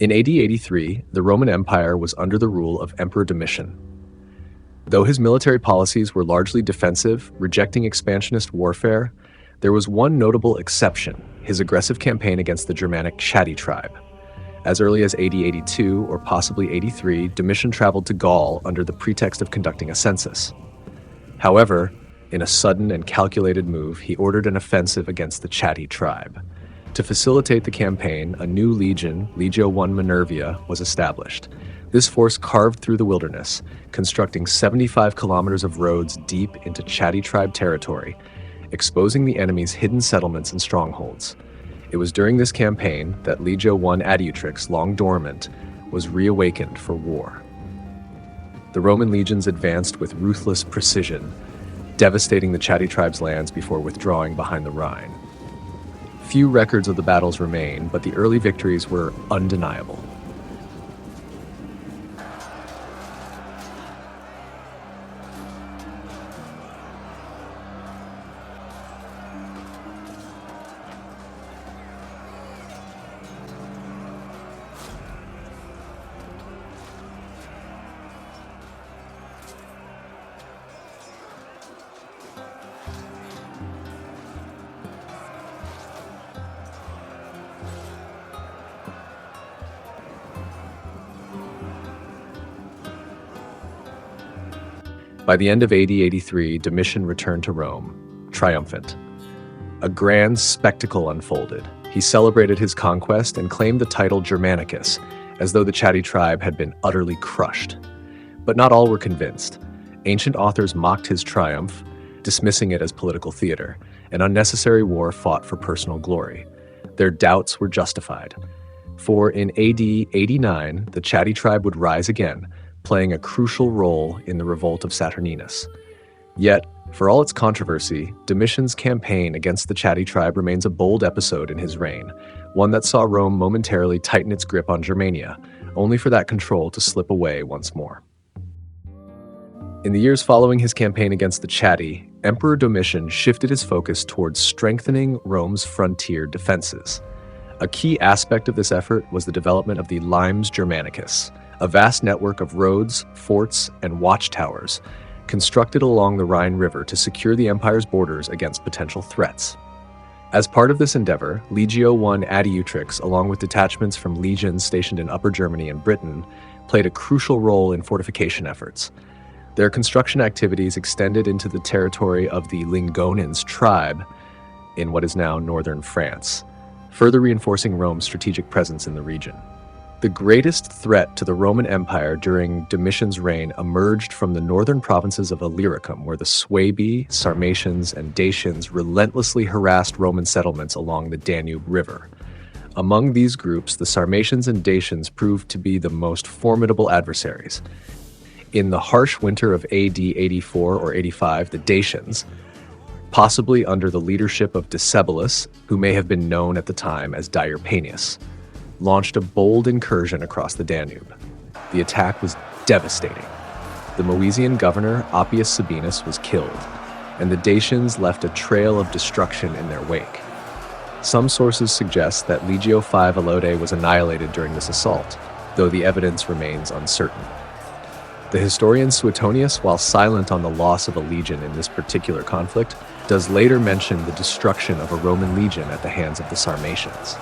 In AD 83, the Roman Empire was under the rule of Emperor Domitian. Though his military policies were largely defensive, rejecting expansionist warfare, there was one notable exception: his aggressive campaign against the Germanic Chatti tribe. As early as AD 82 or possibly 83, Domitian traveled to Gaul under the pretext of conducting a census. However, in a sudden and calculated move, he ordered an offensive against the Chatti tribe. To facilitate the campaign, a new legion, Legio I Minervia, was established. This force carved through the wilderness, constructing 75 kilometers of roads deep into Chatti tribe territory, exposing the enemy's hidden settlements and strongholds. It was during this campaign that Legio I Adiutrix, long dormant, was reawakened for war. The Roman legions advanced with ruthless precision, devastating the Chatti tribe's lands before withdrawing behind the Rhine. Few records of the battles remain, but the early victories were undeniable. By the end of AD 83, Domitian returned to Rome, triumphant. A grand spectacle unfolded. He celebrated his conquest and claimed the title Germanicus, as though the Chatti tribe had been utterly crushed. But not all were convinced. Ancient authors mocked his triumph, dismissing it as political theater, an unnecessary war fought for personal glory. Their doubts were justified. For in AD 89, the Chatti tribe would rise again, playing a crucial role in the revolt of Saturninus. Yet, for all its controversy, Domitian's campaign against the Chatti tribe remains a bold episode in his reign, one that saw Rome momentarily tighten its grip on Germania, only for that control to slip away once more. In the years following his campaign against the Chatti, Emperor Domitian shifted his focus towards strengthening Rome's frontier defenses. A key aspect of this effort was the development of the Limes Germanicus, a vast network of roads, forts, and watchtowers constructed along the Rhine River to secure the empire's borders against potential threats. As part of this endeavor, Legio I Adiutrix, along with detachments from legions stationed in Upper Germany and Britain, played a crucial role in fortification efforts. Their construction activities extended into the territory of the Lingonins tribe in what is now northern France, further reinforcing Rome's strategic presence in the region. The greatest threat to the Roman Empire during Domitian's reign emerged from the northern provinces of Illyricum, where the Suebi, Sarmatians, and Dacians relentlessly harassed Roman settlements along the Danube River. Among these groups, the Sarmatians and Dacians proved to be the most formidable adversaries. In the harsh winter of AD 84 or 85, the Dacians, possibly under the leadership of Decebalus, who may have been known at the time as Diurpanius, launched a bold incursion across the Danube. The attack was devastating. The Moesian governor, Appius Sabinus, was killed, and the Dacians left a trail of destruction in their wake. Some sources suggest that Legio V Alode was annihilated during this assault, though the evidence remains uncertain. The historian Suetonius, while silent on the loss of a legion in this particular conflict, does later mention the destruction of a Roman legion at the hands of the Sarmatians.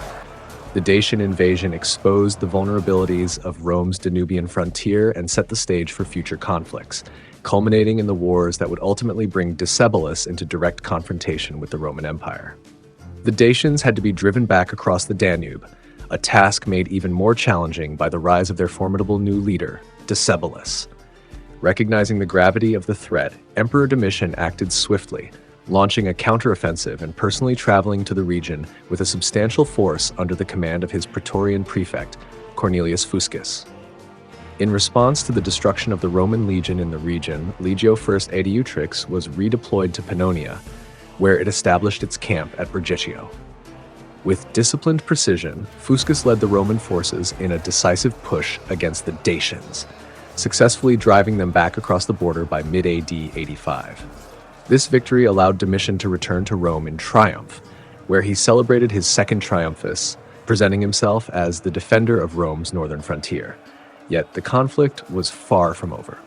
The Dacian invasion exposed the vulnerabilities of Rome's Danubian frontier and set the stage for future conflicts, culminating in the wars that would ultimately bring Decebalus into direct confrontation with the Roman Empire. The Dacians had to be driven back across the Danube, a task made even more challenging by the rise of their formidable new leader, Decebalus. Recognizing the gravity of the threat, Emperor Domitian acted swiftly, launching a counteroffensive and personally traveling to the region with a substantial force under the command of his Praetorian prefect, Cornelius Fuscus. In response to the destruction of the Roman legion in the region, Legio I Adiutrix was redeployed to Pannonia, where it established its camp at Bergitio. With disciplined precision, Fuscus led the Roman forces in a decisive push against the Dacians, successfully driving them back across the border by mid-AD 85. This victory allowed Domitian to return to Rome in triumph, where he celebrated his second triumphus, presenting himself as the defender of Rome's northern frontier. Yet the conflict was far from over.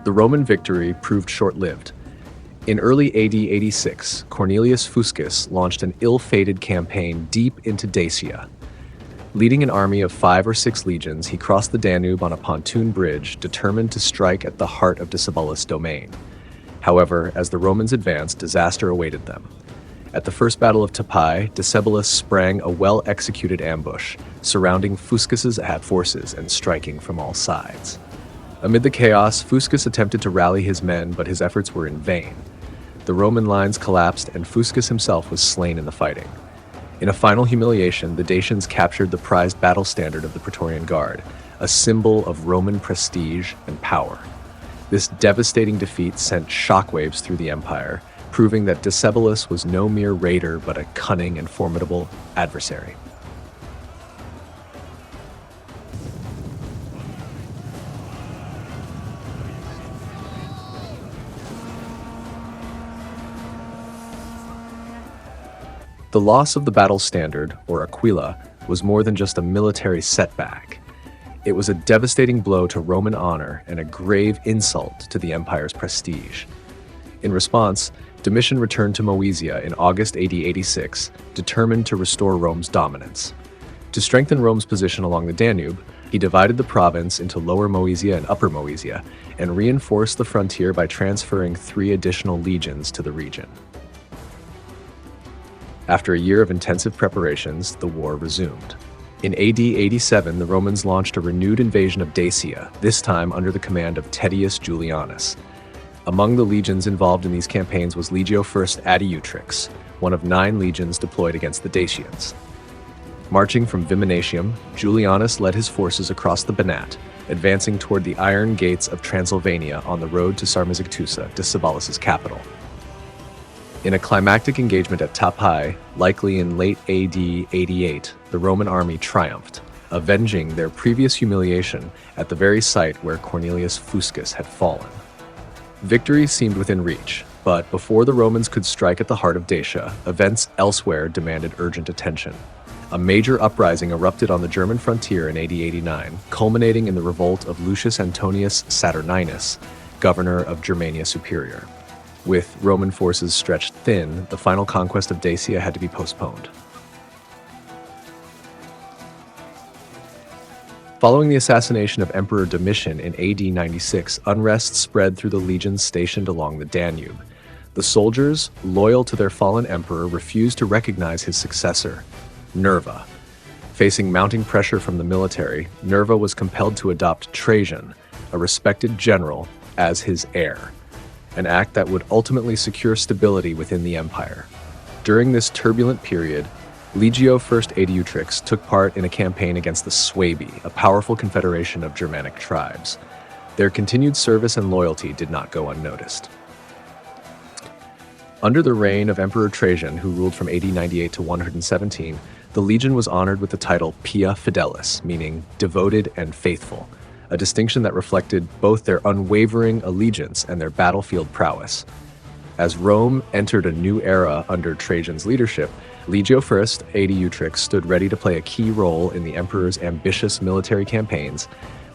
The Roman victory proved short-lived. In early AD 86, Cornelius Fuscus launched an ill-fated campaign deep into Dacia. Leading an army of 5 or 6 legions, he crossed the Danube on a pontoon bridge, determined to strike at the heart of Decebalus' domain. However, as the Romans advanced, disaster awaited them. At the First Battle of Tapai, Decebalus sprang a well-executed ambush, surrounding Fuscus's forces and striking from all sides. Amid the chaos, Fuscus attempted to rally his men, but his efforts were in vain. The Roman lines collapsed, and Fuscus himself was slain in the fighting. In a final humiliation, the Dacians captured the prized battle standard of the Praetorian Guard, a symbol of Roman prestige and power. This devastating defeat sent shockwaves through the empire, proving that Decebalus was no mere raider but a cunning and formidable adversary. The loss of the battle standard, or aquila, was more than just a military setback. It was a devastating blow to Roman honor and a grave insult to the empire's prestige. In response, Domitian returned to Moesia in August AD 86, determined to restore Rome's dominance. To strengthen Rome's position along the Danube, he divided the province into Lower Moesia and Upper Moesia, and reinforced the frontier by transferring 3 additional legions to the region. After a year of intensive preparations, the war resumed. In AD 87, the Romans launched a renewed invasion of Dacia, this time under the command of Tedius Julianus. Among the legions involved in these campaigns was Legio I Adiutrix, one of 9 legions deployed against the Dacians. Marching from Viminatium, Julianus led his forces across the Banat, advancing toward the iron gates of Transylvania on the road to Sarmizegetusa, Decebalus' capital. In a climactic engagement at Tapai, likely in late AD 88, the Roman army triumphed, avenging their previous humiliation at the very site where Cornelius Fuscus had fallen. Victory seemed within reach, but before the Romans could strike at the heart of Dacia, events elsewhere demanded urgent attention. A major uprising erupted on the German frontier in AD 89, culminating in the revolt of Lucius Antonius Saturninus, governor of Germania Superior. With Roman forces stretched thin, the final conquest of Dacia had to be postponed. Following the assassination of Emperor Domitian in AD 96, unrest spread through the legions stationed along the Danube. The soldiers, loyal to their fallen emperor, refused to recognize his successor, Nerva. Facing mounting pressure from the military, Nerva was compelled to adopt Trajan, a respected general, as his heir, an act that would ultimately secure stability within the empire. During this turbulent period, Legio I Adiutrix took part in a campaign against the Suebi, a powerful confederation of Germanic tribes. Their continued service and loyalty did not go unnoticed. Under the reign of Emperor Trajan, who ruled from AD 98 to 117, the legion was honored with the title Pia Fidelis, meaning devoted and faithful, a distinction that reflected both their unwavering allegiance and their battlefield prowess. As Rome entered a new era under Trajan's leadership, Legio I Adiutrix stood ready to play a key role in the emperor's ambitious military campaigns,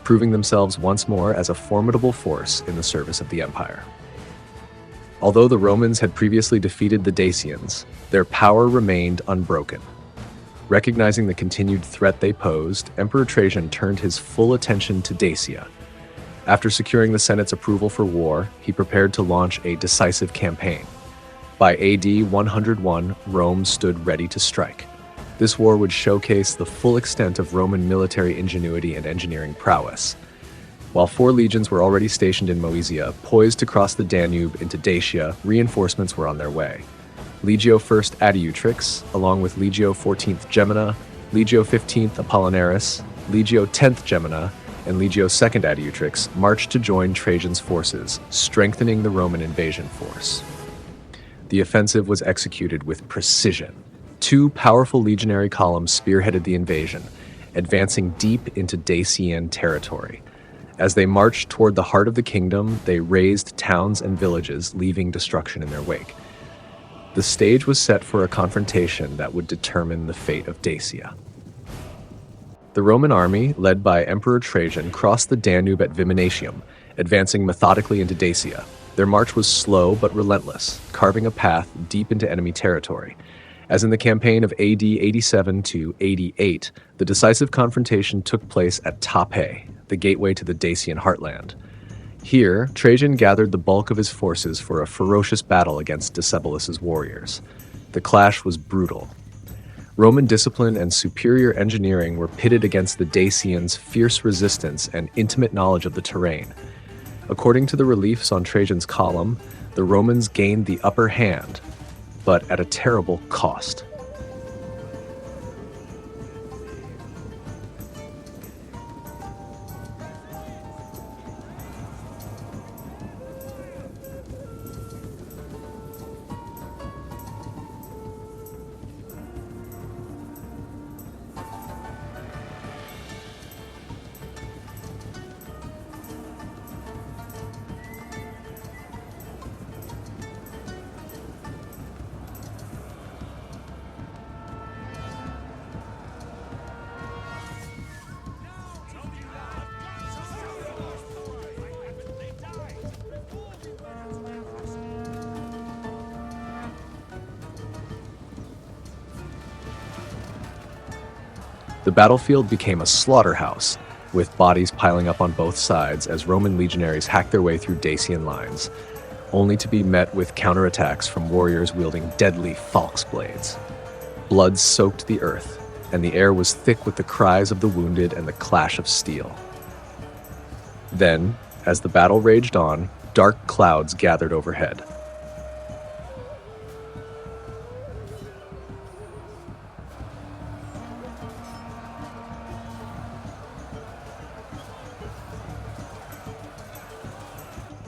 proving themselves once more as a formidable force in the service of the empire. Although the Romans had previously defeated the Dacians, their power remained unbroken. Recognizing the continued threat they posed, Emperor Trajan turned his full attention to Dacia. After securing the Senate's approval for war, he prepared to launch a decisive campaign. By AD 101, Rome stood ready to strike. This war would showcase the full extent of Roman military ingenuity and engineering prowess. While 4 legions were already stationed in Moesia, poised to cross the Danube into Dacia, reinforcements were on their way. Legio I Adiutrix, along with Legio XIV Gemina, Legio XV Apollinaris, Legio X Gemina, and Legio II Adiutrix, marched to join Trajan's forces, strengthening the Roman invasion force. The offensive was executed with precision. 2 powerful legionary columns spearheaded the invasion, advancing deep into Dacian territory. As they marched toward the heart of the kingdom, they razed towns and villages, leaving destruction in their wake. The stage was set for a confrontation that would determine the fate of Dacia. The Roman army, led by Emperor Trajan, crossed the Danube at Viminatium, advancing methodically into Dacia. Their march was slow but relentless, carving a path deep into enemy territory. As in the campaign of AD 87 to 88, the decisive confrontation took place at Tapae, the gateway to the Dacian heartland. Here, Trajan gathered the bulk of his forces for a ferocious battle against Decebalus's warriors. The clash was brutal. Roman discipline and superior engineering were pitted against the Dacians' fierce resistance and intimate knowledge of the terrain. According to the reliefs on Trajan's column, the Romans gained the upper hand, but at a terrible cost. The battlefield became a slaughterhouse, with bodies piling up on both sides as Roman legionaries hacked their way through Dacian lines, only to be met with counterattacks from warriors wielding deadly falx blades. Blood soaked the earth, and the air was thick with the cries of the wounded and the clash of steel. Then, as the battle raged on, dark clouds gathered overhead.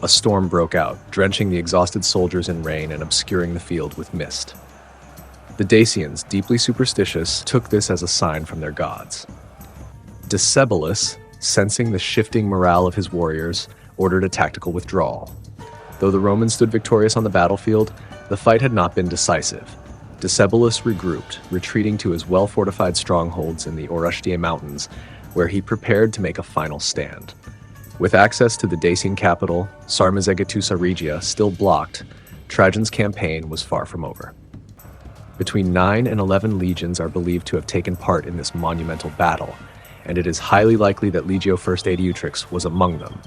A storm broke out, drenching the exhausted soldiers in rain and obscuring the field with mist. The Dacians, deeply superstitious, took this as a sign from their gods. Decebalus, sensing the shifting morale of his warriors, ordered a tactical withdrawal. Though the Romans stood victorious on the battlefield, the fight had not been decisive. Decebalus regrouped, retreating to his well-fortified strongholds in the Orustia Mountains, where he prepared to make a final stand. With access to the Dacian capital, Sarmizegetusa Regia, still blocked, Trajan's campaign was far from over. Between 9 and 11 legions are believed to have taken part in this monumental battle, and it is highly likely that Legio I Adiutrix was among them.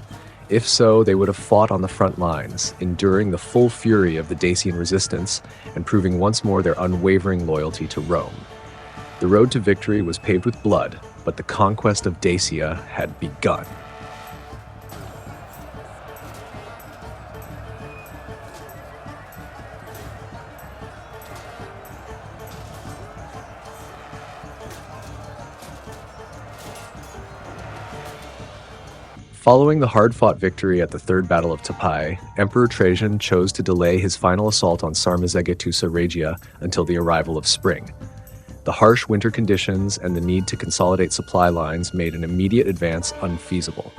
If so, they would have fought on the front lines, enduring the full fury of the Dacian resistance and proving once more their unwavering loyalty to Rome. The road to victory was paved with blood, but the conquest of Dacia had begun. Following the hard-fought victory at the Third Battle of Tapae, Emperor Trajan chose to delay his final assault on Sarmizegetusa Regia until the arrival of spring. The harsh winter conditions and the need to consolidate supply lines made an immediate advance unfeasible.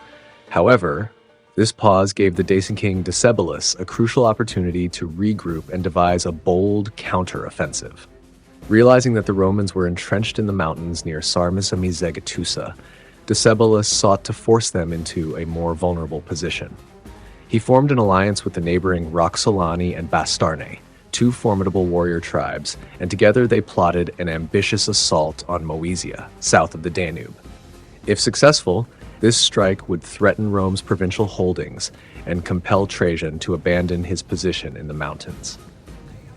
However, this pause gave the Dacian king Decebalus a crucial opportunity to regroup and devise a bold counter-offensive. Realizing that the Romans were entrenched in the mountains near Sarmizegetusa, Decebalus sought to force them into a more vulnerable position. He formed an alliance with the neighboring Roxolani and Bastarnae, two formidable warrior tribes, and together they plotted an ambitious assault on Moesia, south of the Danube. If successful, this strike would threaten Rome's provincial holdings and compel Trajan to abandon his position in the mountains.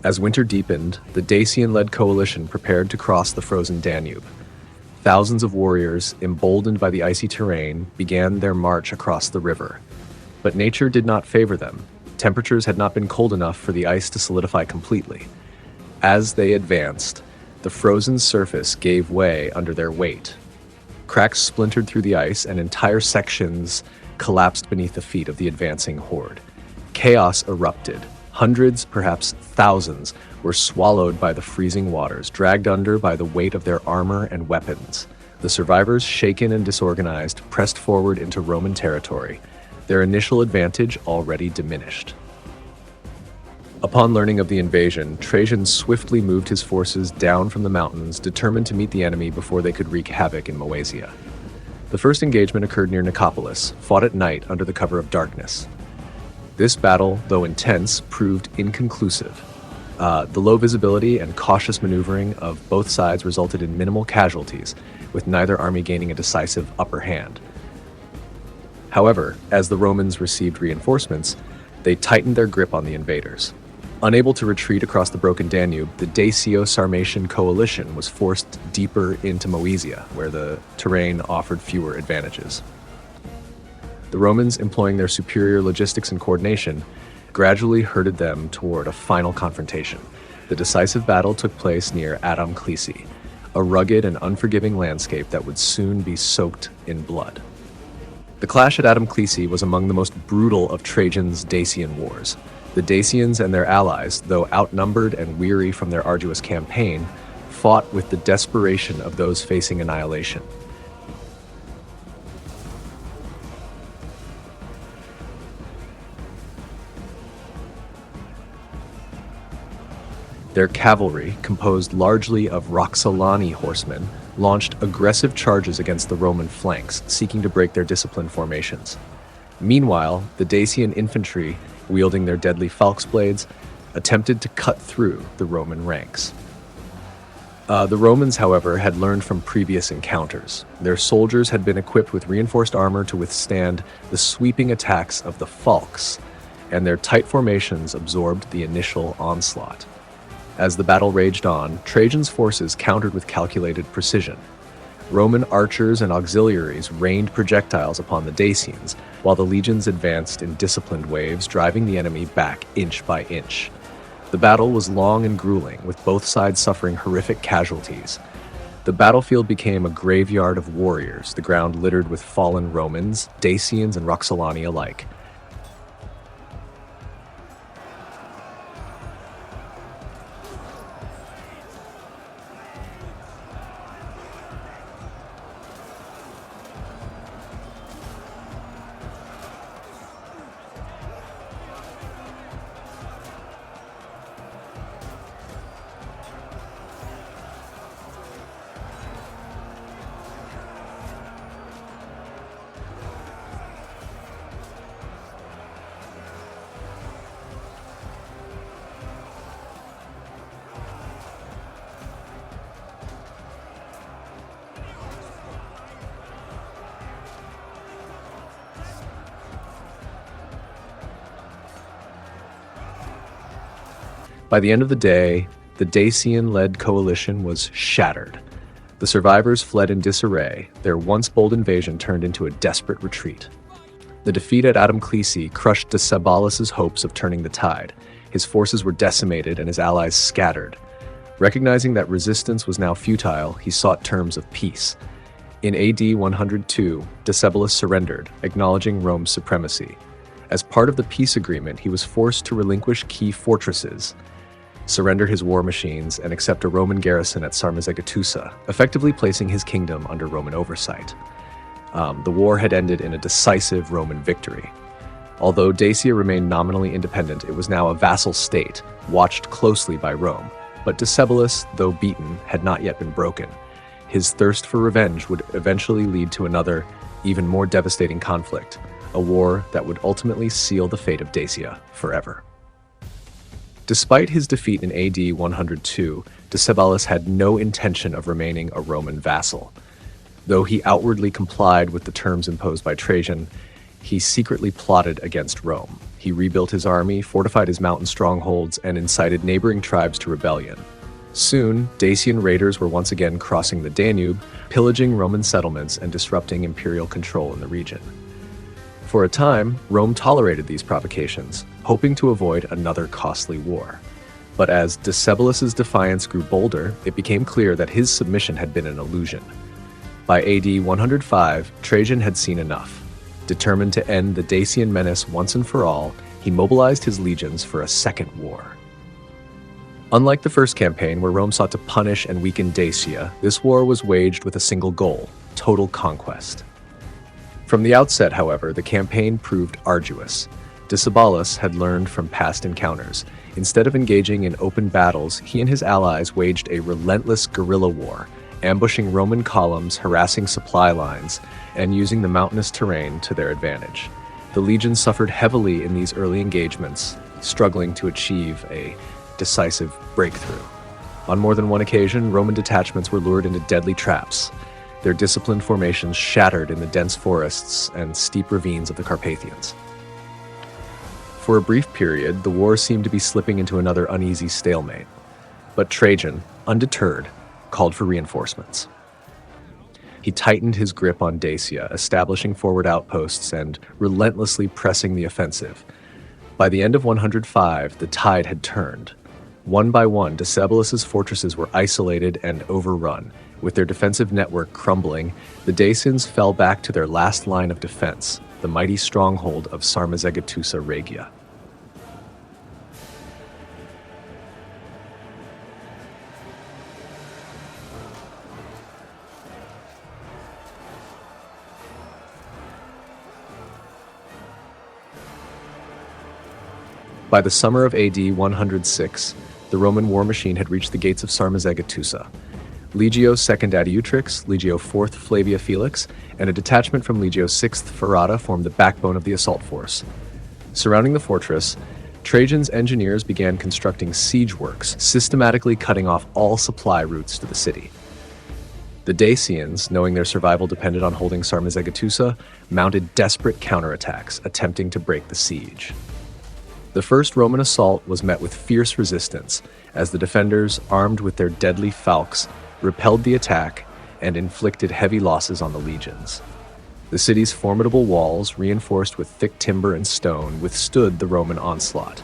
As winter deepened, the Dacian-led coalition prepared to cross the frozen Danube. Thousands of warriors, emboldened by the icy terrain, began their march across the river. But nature did not favor them. Temperatures had not been cold enough for the ice to solidify completely. As they advanced, the frozen surface gave way under their weight. Cracks splintered through the ice, and entire sections collapsed beneath the feet of the advancing horde. Chaos erupted. Hundreds, perhaps thousands, were swallowed by the freezing waters, dragged under by the weight of their armor and weapons. The survivors, shaken and disorganized, pressed forward into Roman territory, their initial advantage already diminished. Upon learning of the invasion, Trajan swiftly moved his forces down from the mountains, determined to meet the enemy before they could wreak havoc in Moesia. The first engagement occurred near Nicopolis, fought at night under the cover of darkness. This battle, though intense, proved inconclusive. The low visibility and cautious maneuvering of both sides resulted in minimal casualties, with neither army gaining a decisive upper hand. However, as the Romans received reinforcements, they tightened their grip on the invaders. Unable to retreat across the broken Danube, the Dacio-Sarmatian coalition was forced deeper into Moesia, where the terrain offered fewer advantages. The Romans, employing their superior logistics and coordination, gradually herded them toward a final confrontation. The decisive battle took place near Adamclisi, a rugged and unforgiving landscape that would soon be soaked in blood. The clash at Adamclisi was among the most brutal of Trajan's Dacian wars. The Dacians and their allies, though outnumbered and weary from their arduous campaign, fought with the desperation of those facing annihilation. Their cavalry, composed largely of Roxolani horsemen, launched aggressive charges against the Roman flanks, seeking to break their disciplined formations. Meanwhile, the Dacian infantry, wielding their deadly falx blades, attempted to cut through the Roman ranks. The Romans, however, had learned from previous encounters. Their soldiers had been equipped with reinforced armor to withstand the sweeping attacks of the falx, and their tight formations absorbed the initial onslaught. As the battle raged on, Trajan's forces countered with calculated precision. Roman archers and auxiliaries rained projectiles upon the Dacians, while the legions advanced in disciplined waves, driving the enemy back inch by inch. The battle was long and grueling, with both sides suffering horrific casualties. The battlefield became a graveyard of warriors, the ground littered with fallen Romans, Dacians, and Roxolani alike. By the end of the day, the Dacian-led coalition was shattered. The survivors fled in disarray, their once bold invasion turned into a desperate retreat. The defeat at Adamclisi crushed Decebalus's hopes of turning the tide. His forces were decimated and his allies scattered. Recognizing that resistance was now futile, he sought terms of peace. In AD 102, Decebalus surrendered, acknowledging Rome's supremacy. As part of the peace agreement, he was forced to relinquish key fortresses, surrender his war machines, and accept a Roman garrison at Sarmizegetusa, effectively placing his kingdom under Roman oversight. The war had ended in a decisive Roman victory. Although Dacia remained nominally independent, it was now a vassal state, watched closely by Rome. But Decebalus, though beaten, had not yet been broken. His thirst for revenge would eventually lead to another, even more devastating conflict, a war that would ultimately seal the fate of Dacia forever. Despite his defeat in AD 102, Decebalus had no intention of remaining a Roman vassal. Though he outwardly complied with the terms imposed by Trajan, he secretly plotted against Rome. He rebuilt his army, fortified his mountain strongholds, and incited neighboring tribes to rebellion. Soon, Dacian raiders were once again crossing the Danube, pillaging Roman settlements and disrupting imperial control in the region. For a time, Rome tolerated these provocations, hoping to avoid another costly war. But as Decebalus's defiance grew bolder, it became clear that his submission had been an illusion. By AD 105, Trajan had seen enough. Determined to end the Dacian menace once and for all, he mobilized his legions for a second war. Unlike the first campaign, where Rome sought to punish and weaken Dacia, this war was waged with a single goal: total conquest. From the outset, however, the campaign proved arduous. Decebalus had learned from past encounters. Instead of engaging in open battles, he and his allies waged a relentless guerrilla war, ambushing Roman columns, harassing supply lines, and using the mountainous terrain to their advantage. The legions suffered heavily in these early engagements, struggling to achieve a decisive breakthrough. On more than one occasion, Roman detachments were lured into deadly traps, their disciplined formations shattered in the dense forests and steep ravines of the Carpathians. For a brief period, the war seemed to be slipping into another uneasy stalemate. But Trajan, undeterred, called for reinforcements. He tightened his grip on Dacia, establishing forward outposts and relentlessly pressing the offensive. By the end of 105, the tide had turned. One by one, Decebalus's fortresses were isolated and overrun. With their defensive network crumbling, the Dacians fell back to their last line of defense, the mighty stronghold of Sarmizegetusa Regia. By the summer of AD 106, the Roman war machine had reached the gates of Sarmizegetusa. Legio II Adiutrix, Legio IV Flavia Felix, and a detachment from Legio VI Ferrata formed the backbone of the assault force. Surrounding the fortress, Trajan's engineers began constructing siege works, systematically cutting off all supply routes to the city. The Dacians, knowing their survival depended on holding Sarmizegetusa, mounted desperate counterattacks, attempting to break the siege. The first Roman assault was met with fierce resistance, as the defenders, armed with their deadly falques, repelled the attack and inflicted heavy losses on the legions. The city's formidable walls, reinforced with thick timber and stone, withstood the Roman onslaught.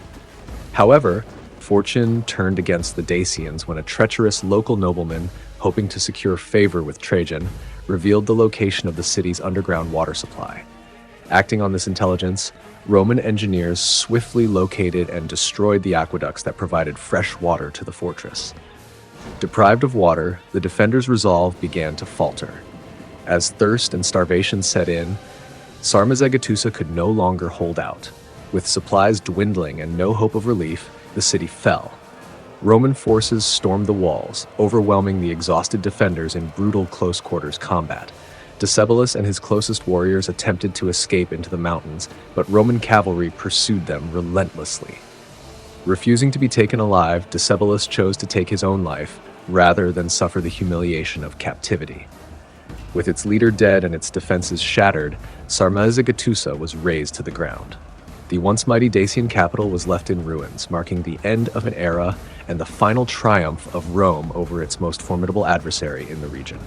However, fortune turned against the Dacians when a treacherous local nobleman, hoping to secure favor with Trajan, revealed the location of the city's underground water supply. Acting on this intelligence, Roman engineers swiftly located and destroyed the aqueducts that provided fresh water to the fortress. Deprived of water, the defenders' resolve began to falter. As thirst and starvation set in, Sarmizegetusa could no longer hold out. With supplies dwindling and no hope of relief, the city fell. Roman forces stormed the walls, overwhelming the exhausted defenders in brutal close-quarters combat. Decebalus and his closest warriors attempted to escape into the mountains, but Roman cavalry pursued them relentlessly. Refusing to be taken alive, Decebalus chose to take his own life rather than suffer the humiliation of captivity. With its leader dead and its defenses shattered, Sarmizegetusa was razed to the ground. The once mighty Dacian capital was left in ruins, marking the end of an era and the final triumph of Rome over its most formidable adversary in the region.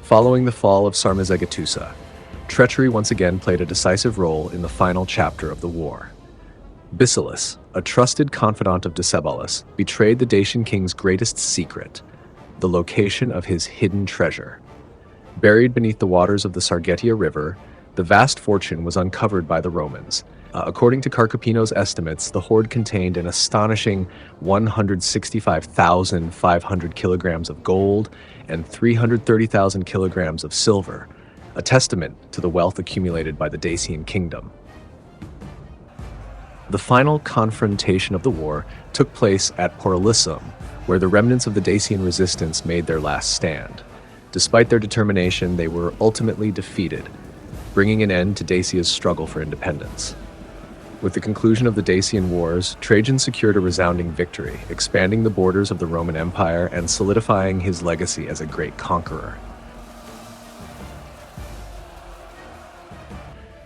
Following the fall of Sarmizegetusa, treachery once again played a decisive role in the final chapter of the war. Basilis, a trusted confidant of Decebalus, betrayed the Dacian king's greatest secret, the location of his hidden treasure. Buried beneath the waters of the Sargetia River, the vast fortune was uncovered by the Romans. According to Carcopino's estimates, the hoard contained an astonishing 165,500 kilograms of gold and 330,000 kilograms of silver, a testament to the wealth accumulated by the Dacian kingdom. The final confrontation of the war took place at Porolissum, where the remnants of the Dacian resistance made their last stand. Despite their determination, they were ultimately defeated, bringing an end to Dacia's struggle for independence. With the conclusion of the Dacian Wars, Trajan secured a resounding victory, expanding the borders of the Roman Empire and solidifying his legacy as a great conqueror.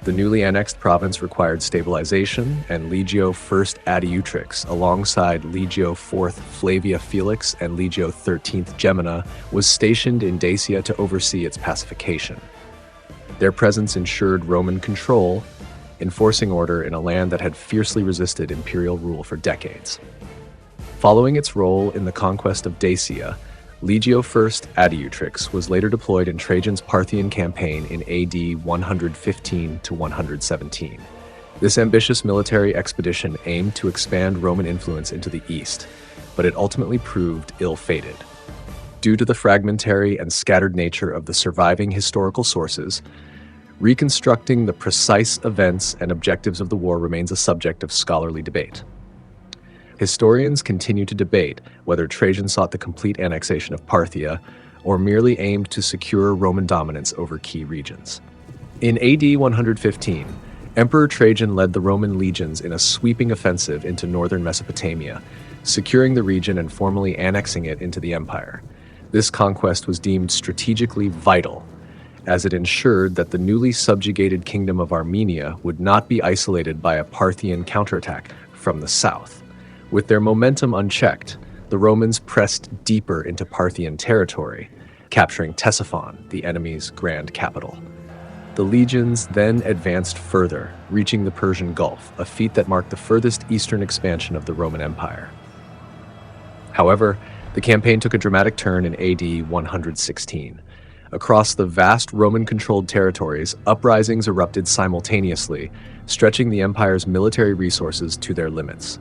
The newly annexed province required stabilization, and Legio I Adiutrix, alongside Legio IV Flavia Felix and Legio XIII Gemina, was stationed in Dacia to oversee its pacification. Their presence ensured Roman control, enforcing order in a land that had fiercely resisted imperial rule for decades. Following its role in the conquest of Dacia, Legio I Adiutrix was later deployed in Trajan's Parthian campaign in AD 115 to 117. This ambitious military expedition aimed to expand Roman influence into the east, but it ultimately proved ill-fated. Due to the fragmentary and scattered nature of the surviving historical sources, reconstructing the precise events and objectives of the war remains a subject of scholarly debate. Historians continue to debate whether Trajan sought the complete annexation of Parthia or merely aimed to secure Roman dominance over key regions. In AD 115, Emperor Trajan led the Roman legions in a sweeping offensive into northern Mesopotamia, securing the region and formally annexing it into the empire. This conquest was deemed strategically vital, as it ensured that the newly subjugated kingdom of Armenia would not be isolated by a Parthian counterattack from the south. With their momentum unchecked, the Romans pressed deeper into Parthian territory, capturing Ctesiphon, the enemy's grand capital. The legions then advanced further, reaching the Persian Gulf, a feat that marked the furthest eastern expansion of the Roman Empire. However, the campaign took a dramatic turn in AD 116. Across the vast Roman-controlled territories, uprisings erupted simultaneously, stretching the empire's military resources to their limits.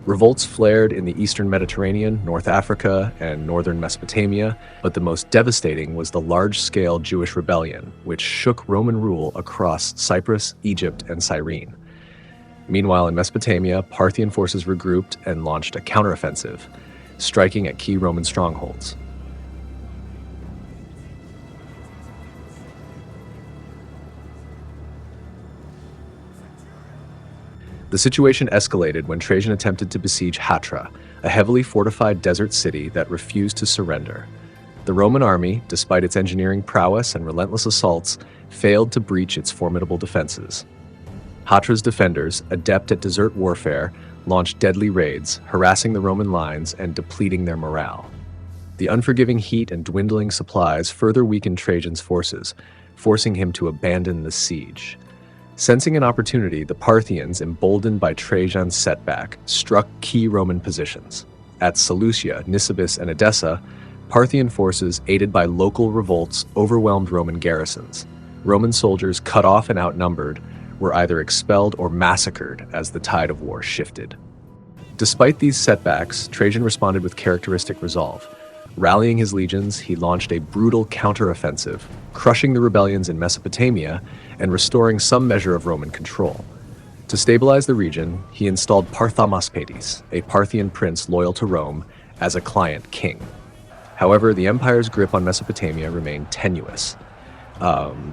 Revolts flared in the eastern Mediterranean, North Africa, and northern Mesopotamia, but the most devastating was the large-scale Jewish rebellion, which shook Roman rule across Cyprus, Egypt, and Cyrene. Meanwhile, in Mesopotamia, Parthian forces regrouped and launched a counteroffensive, striking at key Roman strongholds. The situation escalated when Trajan attempted to besiege Hatra, a heavily fortified desert city that refused to surrender. The Roman army, despite its engineering prowess and relentless assaults, failed to breach its formidable defenses. Hatra's defenders, adept at desert warfare, launched deadly raids, harassing the Roman lines and depleting their morale. The unforgiving heat and dwindling supplies further weakened Trajan's forces, forcing him to abandon the siege. Sensing an opportunity, the Parthians, emboldened by Trajan's setback, struck key Roman positions. At Seleucia, Nisibis, and Edessa, Parthian forces, aided by local revolts, overwhelmed Roman garrisons. Roman soldiers, cut off and outnumbered, were either expelled or massacred as the tide of war shifted. Despite these setbacks, Trajan responded with characteristic resolve. Rallying his legions, he launched a brutal counteroffensive, crushing the rebellions in Mesopotamia and restoring some measure of Roman control. To stabilize the region, he installed Parthamaspates, a Parthian prince loyal to Rome, as a client king. However, the empire's grip on Mesopotamia remained tenuous.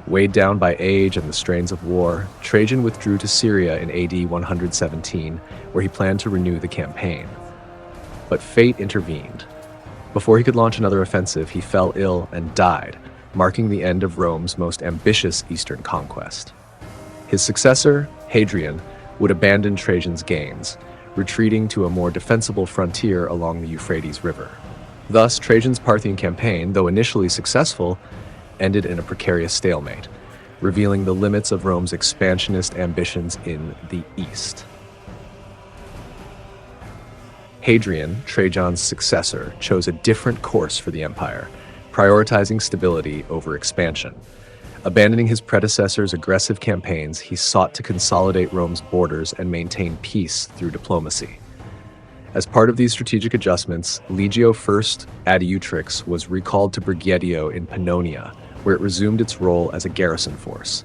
Weighed down by age and the strains of war, Trajan withdrew to Syria in AD 117, where he planned to renew the campaign. But fate intervened. Before he could launch another offensive, he fell ill and died, marking the end of Rome's most ambitious eastern conquest. His successor, Hadrian, would abandon Trajan's gains, retreating to a more defensible frontier along the Euphrates River. Thus, Trajan's Parthian campaign, though initially successful, ended in a precarious stalemate, revealing the limits of Rome's expansionist ambitions in the east. Hadrian, Trajan's successor, chose a different course for the empire, prioritizing stability over expansion. Abandoning his predecessor's aggressive campaigns, he sought to consolidate Rome's borders and maintain peace through diplomacy. As part of these strategic adjustments, Legio I Adiutrix was recalled to Brighetio in Pannonia, where it resumed its role as a garrison force.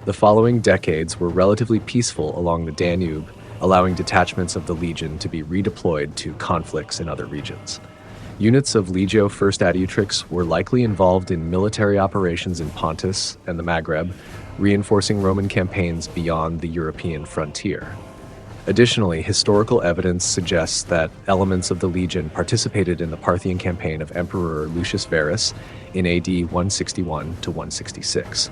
The following decades were relatively peaceful along the Danube, allowing detachments of the legion to be redeployed to conflicts in other regions. Units of Legio I Adiutrix were likely involved in military operations in Pontus and the Maghreb, reinforcing Roman campaigns beyond the European frontier. Additionally, historical evidence suggests that elements of the legion participated in the Parthian campaign of Emperor Lucius Verus in AD 161 to 166.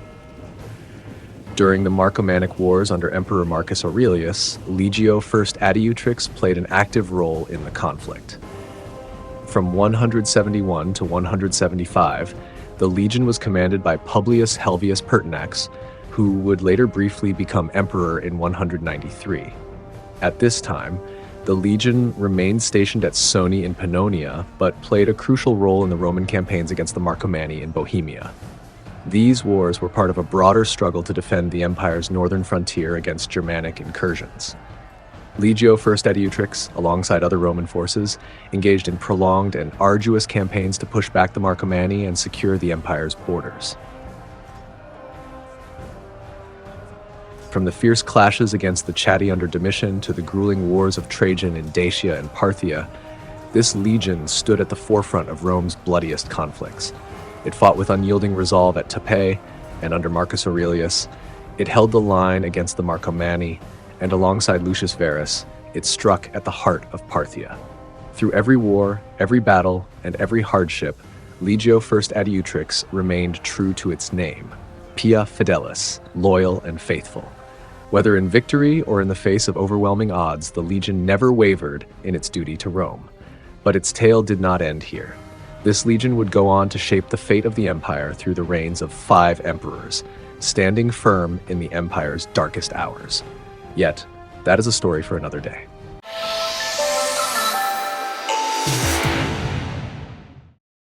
During the Marcomannic Wars under Emperor Marcus Aurelius, Legio I Adiutrix played an active role in the conflict. From 171 to 175, the legion was commanded by Publius Helvius Pertinax, who would later briefly become emperor in 193. At this time, the legion remained stationed at Soni in Pannonia, but played a crucial role in the Roman campaigns against the Marcomanni in Bohemia. These wars were part of a broader struggle to defend the empire's northern frontier against Germanic incursions. Legio I Adiutrix, alongside other Roman forces, engaged in prolonged and arduous campaigns to push back the Marcomanni and secure the empire's borders. From the fierce clashes against the Chatti under Domitian to the grueling wars of Trajan in Dacia and Parthia, this legion stood at the forefront of Rome's bloodiest conflicts. It fought with unyielding resolve at Tupae, and under Marcus Aurelius, it held the line against the Marcomanni, and alongside Lucius Verus, it struck at the heart of Parthia. Through every war, every battle, and every hardship, Legio I Adiutrix remained true to its name, Pia Fidelis, loyal and faithful. Whether in victory or in the face of overwhelming odds, the legion never wavered in its duty to Rome. But its tale did not end here. This legion would go on to shape the fate of the empire through the reigns of 5 emperors, standing firm in the empire's darkest hours. Yet, that is a story for another day.